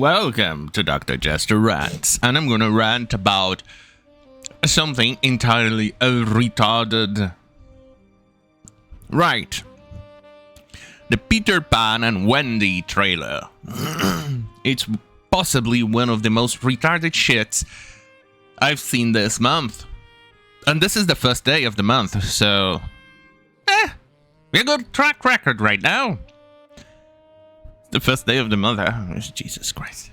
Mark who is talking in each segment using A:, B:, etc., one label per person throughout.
A: Welcome to Dr. Jester Rants, and I'm gonna rant about something entirely retarded. Right. The Peter Pan and Wendy trailer. It's possibly one of the most retarded shits I've seen this month. And this is the first day of the month, so... we're a good track record right now. The first day of the month. Jesus Christ.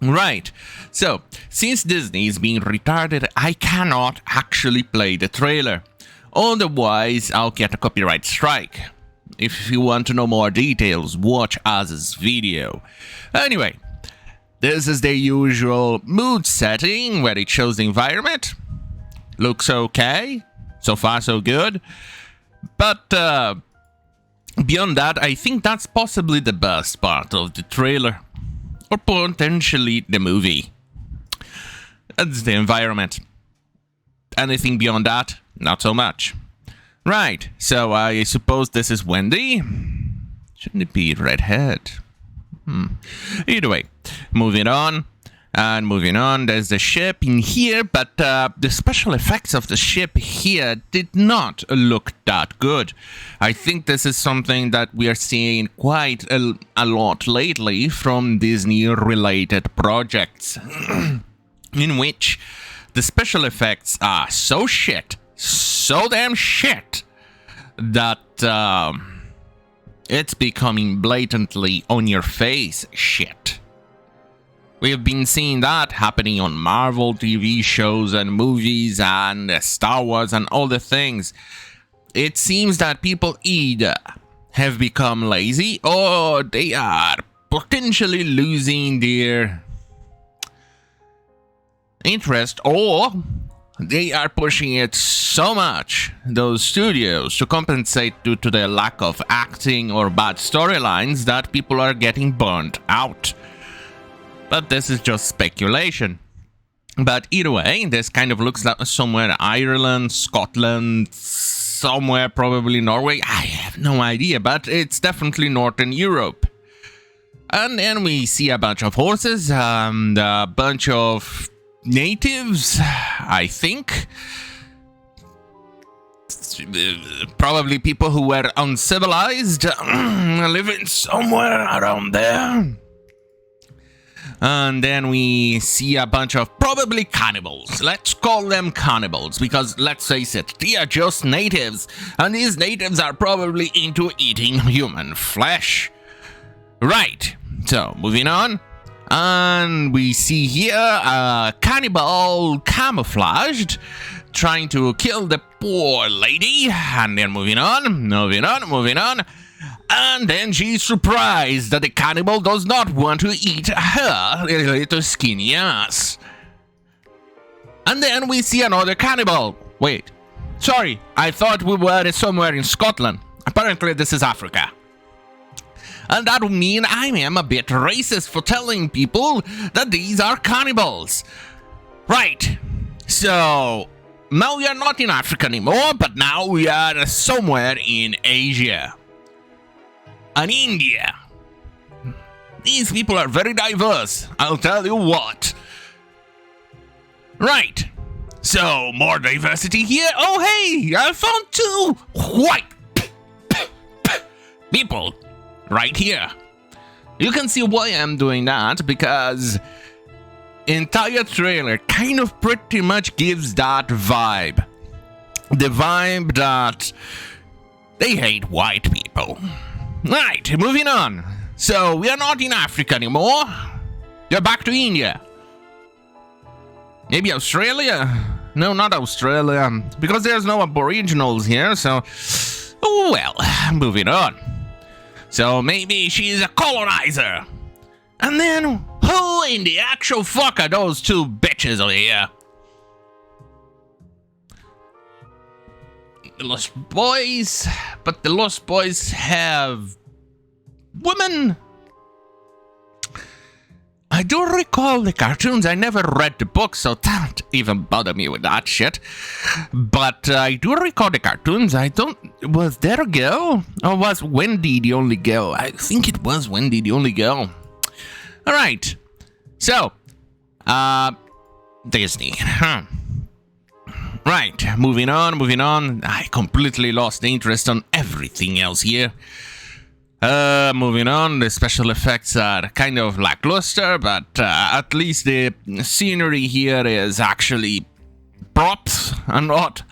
A: Right. So, since Disney is being retarded, I cannot actually play the trailer. Otherwise, I'll get a copyright strike. If you want to know more details, watch Az's video. Anyway, this is the usual mood setting where it shows the environment. Looks okay. So far, so good. But beyond that, I think that's possibly the best part of the trailer. Or potentially the movie. That's the environment. Anything beyond that, not so much. Right, so I suppose this is Wendy. Shouldn't it be redhead? Either way, moving on. And moving on, there's the ship in here, but the special effects of the ship here did not look that good. I think this is something that we are seeing quite a lot lately from Disney-related projects, in which the special effects are so shit, so damn shit, that it's becoming blatantly on-your-face shit. We have been seeing that happening on Marvel TV shows and movies and Star Wars and all the things. It seems that people either have become lazy or they are potentially losing their interest, or they are pushing it so much, those studios, to compensate due to their lack of acting or bad storylines, that people are getting burnt out. But this is just speculation. But either way, this kind of looks like somewhere Ireland, Scotland, somewhere probably Norway. I have no idea, but it's definitely Northern Europe. And then we see a bunch of horses and a bunch of natives, I think. Probably people who were uncivilized, living somewhere around there. And then we see a bunch of probably cannibals. Let's call them cannibals, because let's face it, they are just natives. And these natives are probably into eating human flesh. Right, so moving on. And we see here a cannibal camouflaged, trying to kill the poor lady. And then moving on. And then she's surprised that the cannibal does not want to eat her little skinny ass. And then we see another cannibal. Wait, sorry, I thought we were somewhere in Scotland. Apparently this is Africa. And that would mean I am a bit racist for telling people that these are cannibals. Right, so now we are not in Africa anymore, but now we are somewhere in Asia. And India. These people are very diverse, I'll tell you what. Right, so more diversity here. Oh hey, I found two white people right here. You can see why I'm doing that, because entire trailer kind of pretty much gives that vibe. The vibe that they hate white people. Right, moving on. So, we are not in Africa anymore. We're back to India. Maybe Australia? No, not Australia. Because there's no aboriginals here, so... well, moving on. So, maybe she's a colonizer. And then, who in the actual fuck are those two bitches over here? The Lost Boys, but the Lost Boys have women. I do recall the cartoons. I never read the book, so don't even bother me with that shit. But I do recall the cartoons. Was there a girl? Or was Wendy the only girl? I think it was Wendy the only girl. Alright. So, Disney. Right, moving on. I completely lost interest on everything else here. Moving on, the special effects are kind of lackluster, but at least the scenery here is actually props and not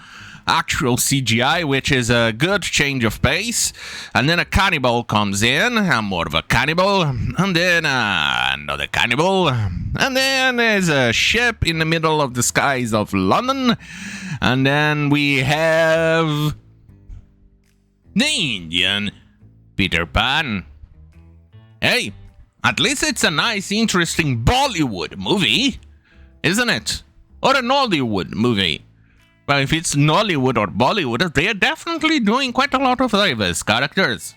A: actual CGI, which is a good change of pace. And then a cannibal comes in, more of a cannibal, and then another cannibal, and then there's a ship in the middle of the skies of London, and then we have the Indian Peter Pan. Hey, at least it's a nice, interesting Bollywood movie, isn't it? Or an Hollywood movie. Well, if it's Nollywood or Bollywood, they are definitely doing quite a lot of diverse characters.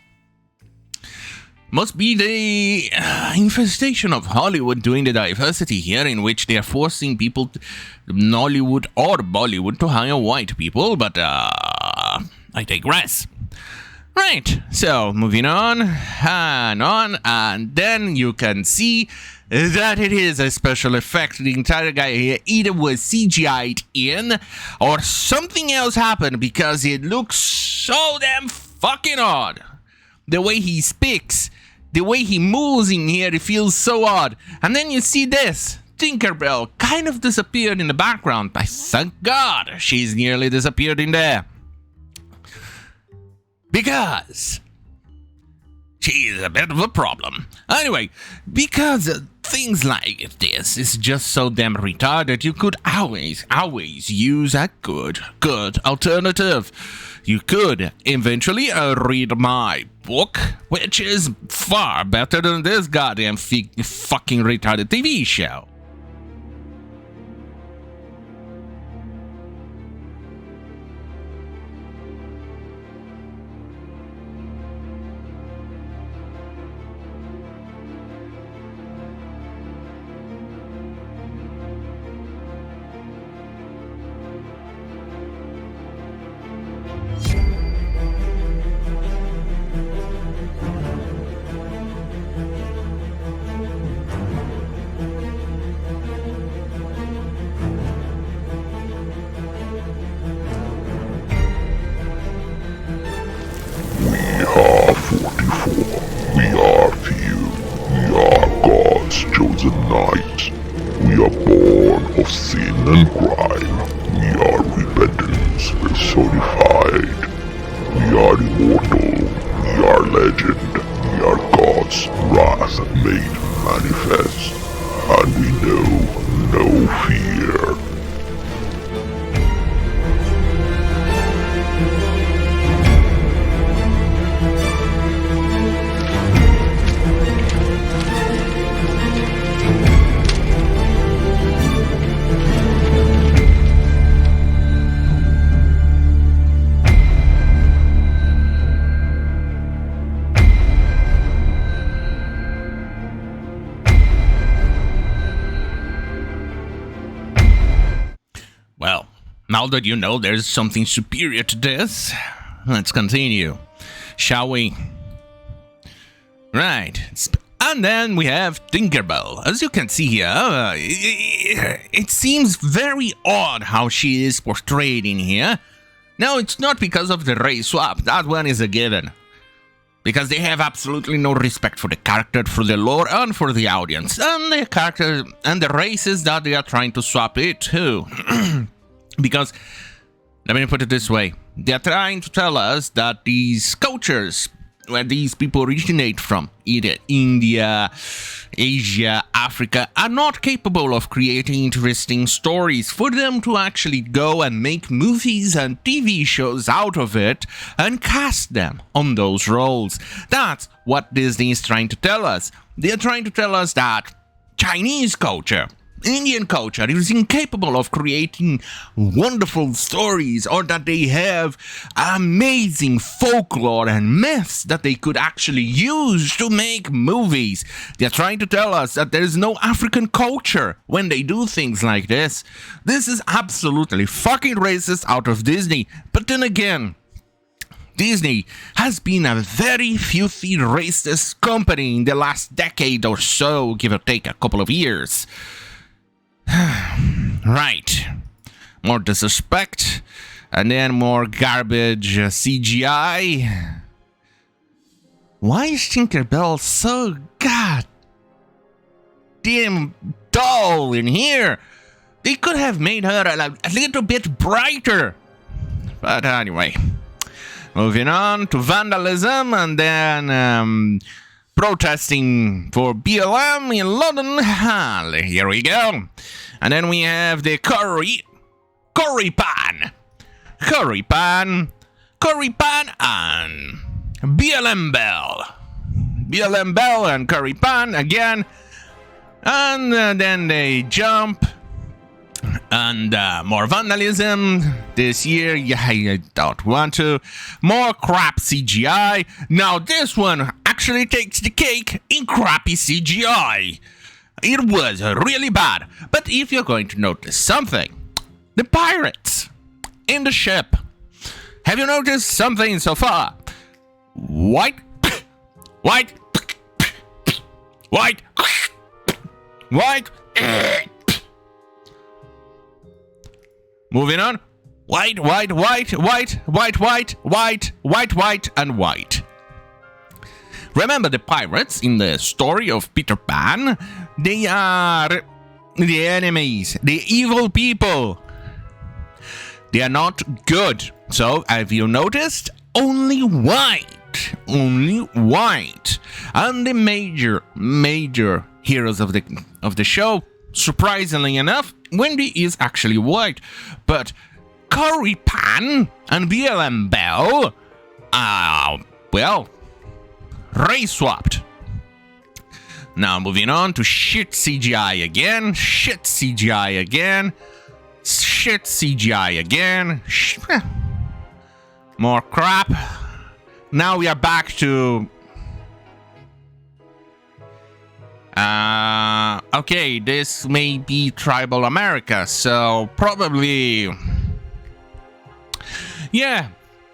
A: Must be the infestation of Hollywood doing the diversity here, in which they are forcing people, Nollywood or Bollywood, to hire white people, but I digress. Right, so moving on, and then you can see that it is a special effect. The entire guy here either was CGI'd in or something else happened, because it looks so damn fucking odd. The way he speaks, the way he moves in here, it feels so odd. And then you see this. Tinkerbell kind of disappeared in the background. I thank God she's nearly disappeared in there. Because she's a bit of a problem. Anyway, because things like this is just so damn retarded, you could always use a good alternative. You could eventually read my book, which is far better than this goddamn fucking retarded TV show. Now that you know there's something superior to this, let's continue, shall we? Right, and then we have Tinkerbell. As you can see here, it seems very odd how she is portrayed in here. Now, it's not because of the race swap, that one is a given. Because they have absolutely no respect for the character, for the lore, and for the audience, and the character, and the races that they are trying to swap it to. Because, let me put it this way, they're trying to tell us that these cultures, where these people originate from, either India, Asia, Africa, are not capable of creating interesting stories for them to actually go and make movies and TV shows out of it and cast them on those roles. That's what Disney is trying to tell us. They're trying to tell us that Chinese culture, Indian culture is incapable of creating wonderful stories, or that they have amazing folklore and myths that they could actually use to make movies. They're trying to tell us that there is no African culture when they do things like this. This is absolutely fucking racist out of Disney. But then again, Disney has been a very filthy racist company in the last decade or so, give or take a couple of years. Right. More disrespect, and then more garbage CGI. Why is Tinkerbell so goddamn dull in here? They could have made her a little bit brighter. But anyway, moving on to vandalism and then protesting for BLM in London. Here we go. And then we have the curry pan, and BLM Bell and curry pan again. And then they jump. And more vandalism this year. Yeah, I don't want to. More crap CGI. Now this one actually takes the cake in crappy CGI. It was really bad. But if you're going to notice something, the pirates in the ship. Have you noticed something so far? White. Moving on. White, and white. Remember the pirates in the story of Peter Pan? They are the enemies, the evil people. They are not good. So, have you noticed? Only white. And the major heroes of the show, surprisingly enough, Wendy is actually white, but Curry Pan and BLM Bell well, race swapped. Now moving on to shit CGI again. More crap. Now we are back to okay, this may be tribal America, so probably, yeah,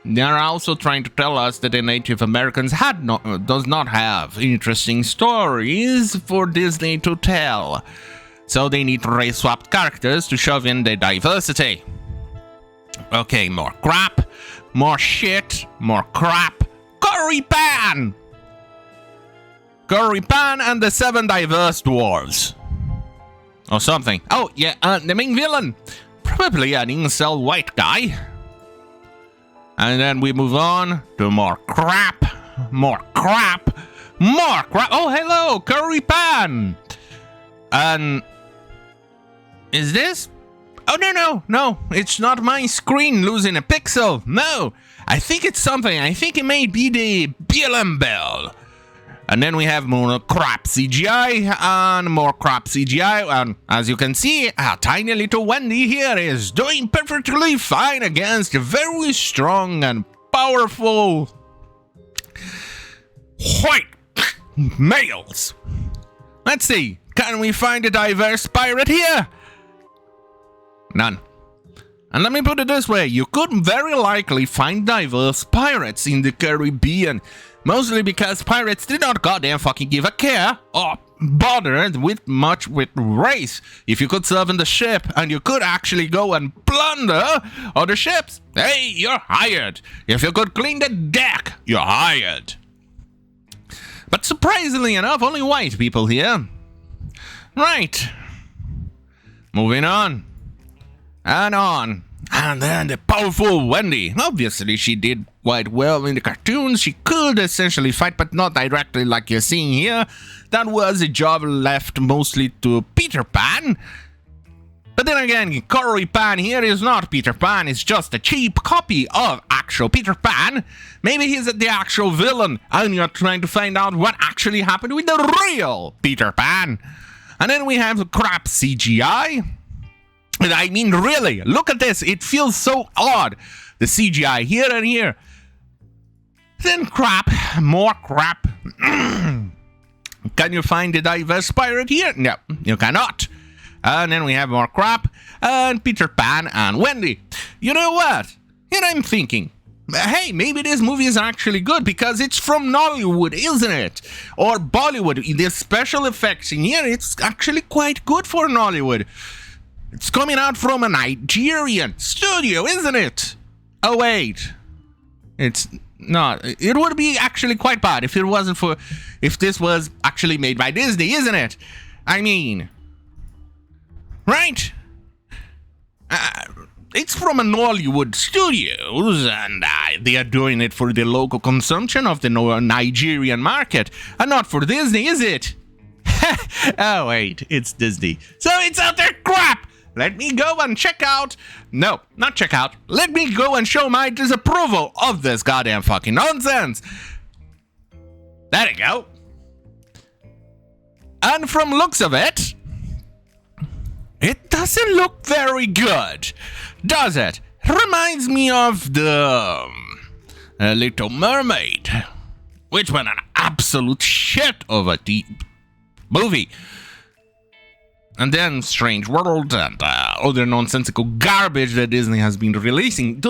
A: they are also trying to tell us that the Native Americans does not have interesting stories for Disney to tell, so they need race-swapped characters to shove in the diversity. Okay, more crap, more shit, more crap. Curry Pan and the 7 diverse dwarves. Or something. Oh, yeah, the main villain. Probably an incel white guy. And then we move on to more crap. Oh, hello, Curry Pan. And is this? Oh, no. It's not my screen losing a pixel. No. I think it's something. I think it may be the BLM Bell. And then we have more crap CGI and more crap CGI. And as you can see, our tiny little Wendy here is doing perfectly fine against very strong and powerful white males. Let's see. Can we find a diverse pirate here? None. And let me put it this way. You could very likely find diverse pirates in the Caribbean. Mostly because pirates did not goddamn fucking give a care or bother with race. If you could serve in the ship and you could actually go and plunder other ships, hey, you're hired. If you could clean the deck, you're hired. But surprisingly enough, only white people here. Right. Moving on. And then the powerful Wendy. Obviously, she did quite well in the cartoons. She could essentially fight, but not directly like you're seeing here. That was a job left mostly to Peter Pan. But then again, Curry Pan here is not Peter Pan. It's just a cheap copy of actual Peter Pan. Maybe he's the actual villain, and you're trying to find out what actually happened with the real Peter Pan. And then we have the crap CGI. And I mean, really, look at this. It feels so odd. The CGI here and here. Then crap. More crap. Can you find a diverse pirate here? No, you cannot. And then we have more crap. And Peter Pan and Wendy. You know what? Here I'm thinking. Hey, maybe this movie is actually good because it's from Nollywood, isn't it? Or Bollywood. The special effects in here, it's actually quite good for Nollywood. It's coming out from a Nigerian studio, isn't it? Oh, wait. It's not. It would be actually quite bad if this was actually made by Disney, isn't it? I mean, right? It's from a Nollywood Studios, and they are doing it for the local consumption of the Nigerian market, and not for Disney, is it? Oh, wait, it's Disney. So it's utter crap! Let me go and check out... No, not check out. Let me go and show my disapproval of this goddamn fucking nonsense. There you go. And from looks of it, it doesn't look very good, does it? Reminds me of the Little Mermaid, which was an absolute shit of a movie. And then Strange World and other nonsensical garbage that Disney has been releasing.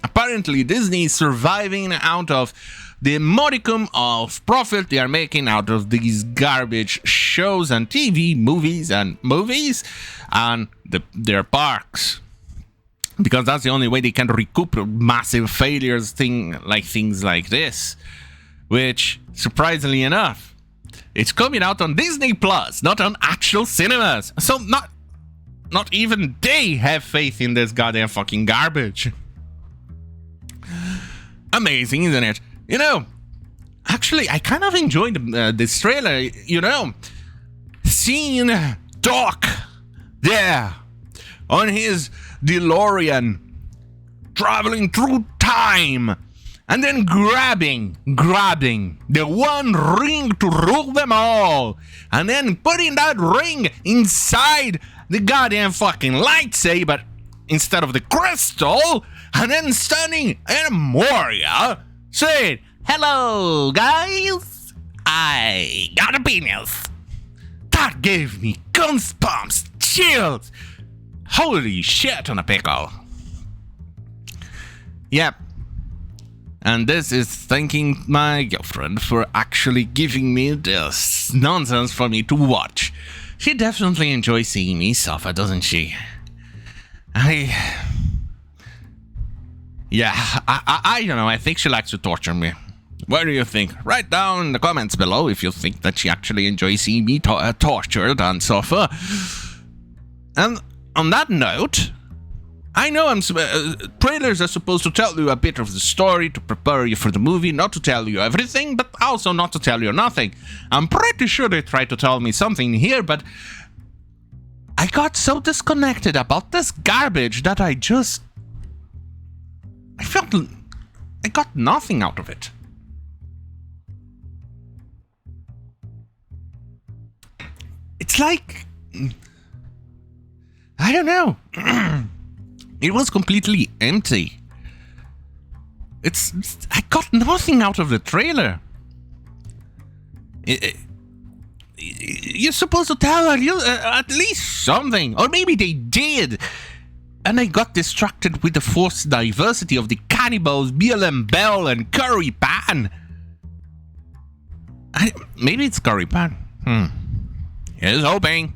A: Apparently, Disney is surviving out of the modicum of profit they are making out of these garbage shows and TV, movies and their parks. Because that's the only way they can recoup massive failures, things like this. Which, surprisingly enough, it's coming out on Disney Plus, not on actual cinemas. So not even they have faith in this goddamn fucking garbage. Amazing, isn't it? You know, actually, I kind of enjoyed this trailer, you know. Seeing Doc there on his DeLorean traveling through time and then grabbing the one ring to rule them all and then putting that ring inside the goddamn fucking lightsaber instead of the crystal and then standing in Moria saying, "Hello, guys, I got a penis." That gave me goosebumps, chills. Holy shit on a pickle. Yep. And this is thanking my girlfriend for actually giving me this nonsense for me to watch. She definitely enjoys seeing me suffer, doesn't she? I don't know. I think she likes to torture me. What do you think? Write down in the comments below if you think that she actually enjoys seeing me tortured and suffer. And on that note, I know trailers are supposed to tell you a bit of the story to prepare you for the movie, not to tell you everything, but also not to tell you nothing. I'm pretty sure they tried to tell me something here, but I got so disconnected about this garbage that I felt I got nothing out of it. It's like, I don't know. It was completely empty. I got nothing out of the trailer. You're supposed to tell at least something, or maybe they did. And I got distracted with the forced diversity of the cannibals, BLM Bell, and Curry Pan. Maybe it's Curry Pan. Here's hoping.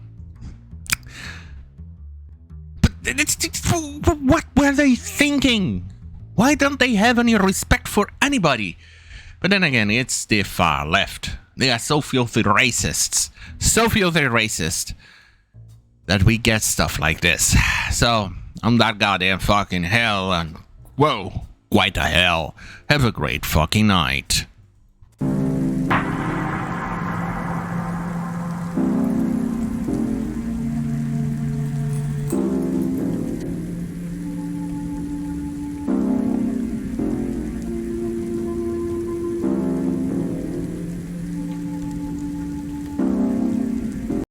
A: But what were they thinking? Why don't they have any respect for anybody? But then again, it's the far left. They are so filthy racists. So filthy racist that we get stuff like this. So, I'm that goddamn fucking hell, and whoa, quite a hell. Have a great fucking night.